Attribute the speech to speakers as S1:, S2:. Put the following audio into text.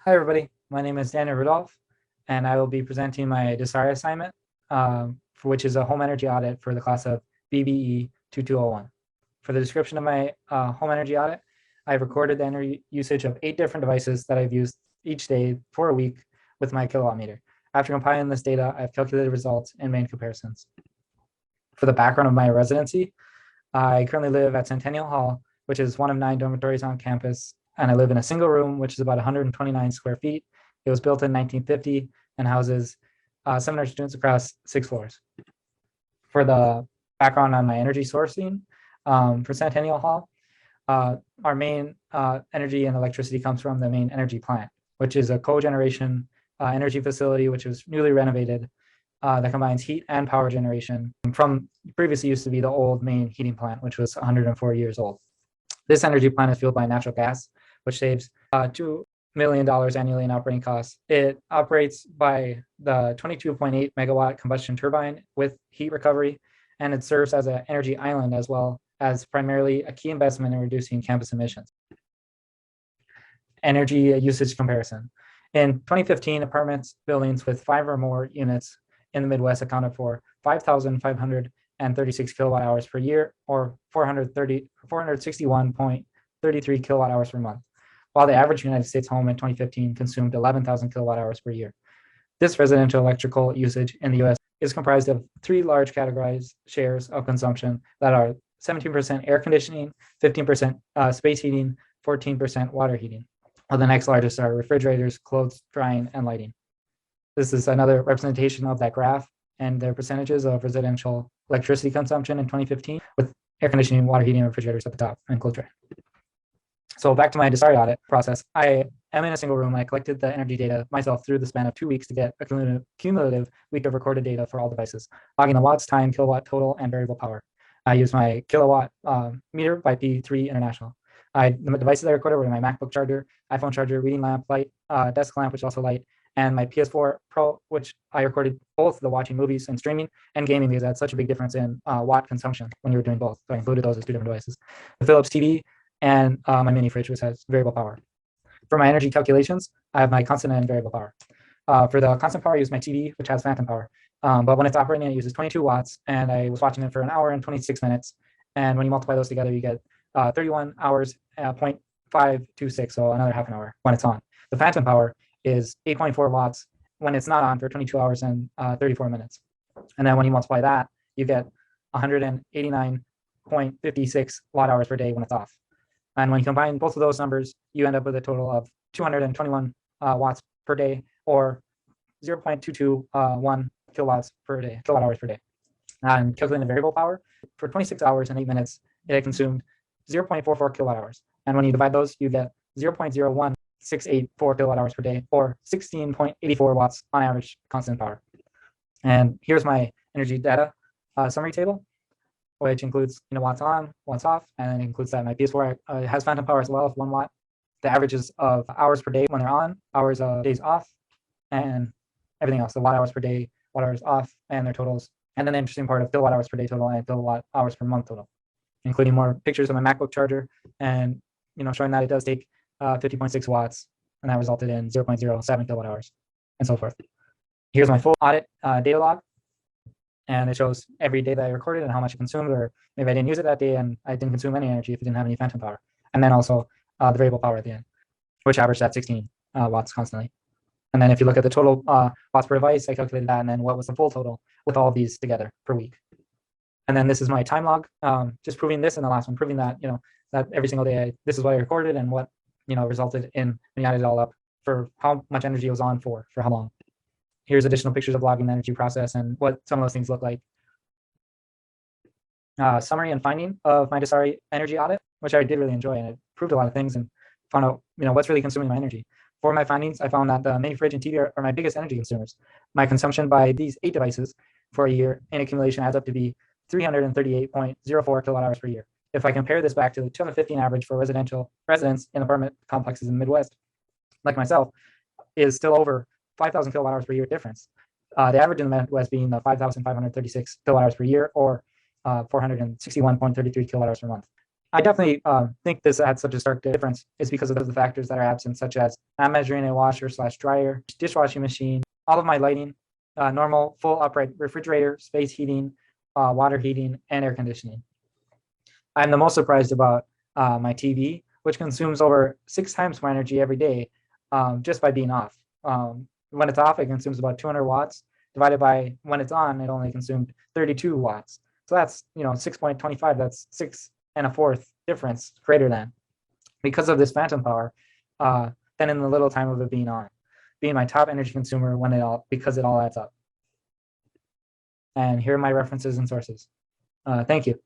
S1: Hi, everybody. My name is Daniel Rudolph, and I will be presenting my DSARI assignment, for which is a home energy audit for the class of BBE 2201. For the description of my home energy audit, I've recorded the energy usage of 8 different devices that I've used each day for a week with my kilowatt meter. After compiling this data, I've calculated results and made comparisons. For the background of my residency, I currently live at Centennial Hall, which is one of 9 dormitories on campus, and I live in a single room, which is about 129 square feet. It was built in 1950 and houses 700 students across 6 floors. For the background on my energy sourcing, for Centennial Hall, our main energy and electricity comes from the main energy plant, which is a cogeneration energy facility, which was newly renovated, that combines heat and power generation from previously used to be the old main heating plant, which was 104 years old. This energy plant is fueled by natural gas, which saves $2 million annually in operating costs. It operates by the 22.8 megawatt combustion turbine with heat recovery, and it serves as an energy island as well as primarily a key investment in reducing campus emissions. Energy usage comparison. In 2015, apartments buildings with 5 or more units in the Midwest accounted for 5,536 kilowatt hours per year, or 461.33 kilowatt hours per month, while the average United States home in 2015 consumed 11,000 kilowatt hours per year. This residential electrical usage in the US is comprised of 3 large categorized shares of consumption that are 17% air conditioning, 15% space heating, 14% water heating. While the next largest are refrigerators, clothes drying, and lighting. This is another representation of that graph and their percentages of residential electricity consumption in 2015, with air conditioning, water heating, and refrigerators at the top, and clothes drying. So back to my DSARI audit process. I am in a single room. I collected the energy data myself through the span of 2 weeks to get a cumulative week of recorded data for all devices, logging the watts, time, kilowatt total, and variable power. I used my kilowatt meter by P3 International. The devices I recorded were my MacBook charger, iPhone charger, reading lamp, light, desk lamp, which also light, and my PS4 Pro, which I recorded both the watching movies and streaming and gaming because it had such a big difference in watt consumption when you were doing both. So I included those as 2 different devices. The Philips TV and my mini fridge, which has variable power. For my energy calculations, I have my constant and variable power. For the constant power, I use my TV, which has phantom power. But when it's operating, it uses 22 watts, and I was watching it for an hour and 26 minutes. And when you multiply those together, you get 31 hours, 0.526, so another half an hour when it's on. The phantom power is 8.4 watts when it's not on for 22 hours and 34 minutes. And then when you multiply that, you get 189.56 watt hours per day when it's off. And when you combine both of those numbers, you end up with a total of 221 watts per day, or 0.221 kilowatt hours per day. And calculating the variable power, for 26 hours and 8 minutes, it consumed 0.44 kilowatt hours. And when you divide those, you get 0.01684 kilowatt hours per day, or 16.84 watts on average constant power. And here's my energy data summary table, which includes watts on, watts off, and then it includes that my PS4 has phantom power as well of 1 watt. The averages of hours per day when they're on, hours of days off, and everything else, the watt hours per day, watt hours off, and their totals. And then the interesting part of kilowatt hours per day total and kilowatt hours per month total, including more pictures of my MacBook charger and showing that it does take 50.6 watts, and that resulted in 0.07 kilowatt hours, and so forth. Here's my full audit data log, and it shows every day that I recorded and how much it consumed, or maybe I didn't use it that day and I didn't consume any energy if it didn't have any phantom power. And then also the variable power at the end, which averaged at 16 watts constantly. And then if you look at the total watts per device, I calculated that, and then what was the full total with all of these together per week. And then this is my time log, just proving this, and the last one proving that that every single day this is what I recorded and what resulted in when you added it all up for how much energy it was on for how long. Here's additional pictures of logging the energy process and what some of those things look like. Summary and finding of my DSARI energy audit, which I did really enjoy, and it proved a lot of things and found out what's really consuming my energy. For my findings, I found that the mini fridge and TV are my biggest energy consumers. My consumption by these 8 devices for a year in accumulation adds up to be 338.04 kilowatt hours per year. If I compare this back to the 2015 average for residential residents in apartment complexes in the Midwest, like myself, is still over 5,000 kilowatt hours per year difference. The average in the Midwest being the 5,536 kilowatt hours per year, or 461.33 kilowatt hours per month. I definitely think this had such a stark difference is because of the factors that are absent, such as not measuring a washer/dryer, dishwashing machine, all of my lighting, normal full upright refrigerator, space heating, water heating, and air conditioning. I'm the most surprised about my TV, which consumes over 6 times more energy every day just by being off. When it's off, it consumes about 200 watts. Divided by when it's on, it only consumed 32 watts. So that's 6.25. That's 6 1/4 difference greater than because of this phantom power. Than in the little time of it being on, being my top energy consumer because it all adds up. And here are my references and sources. Thank you.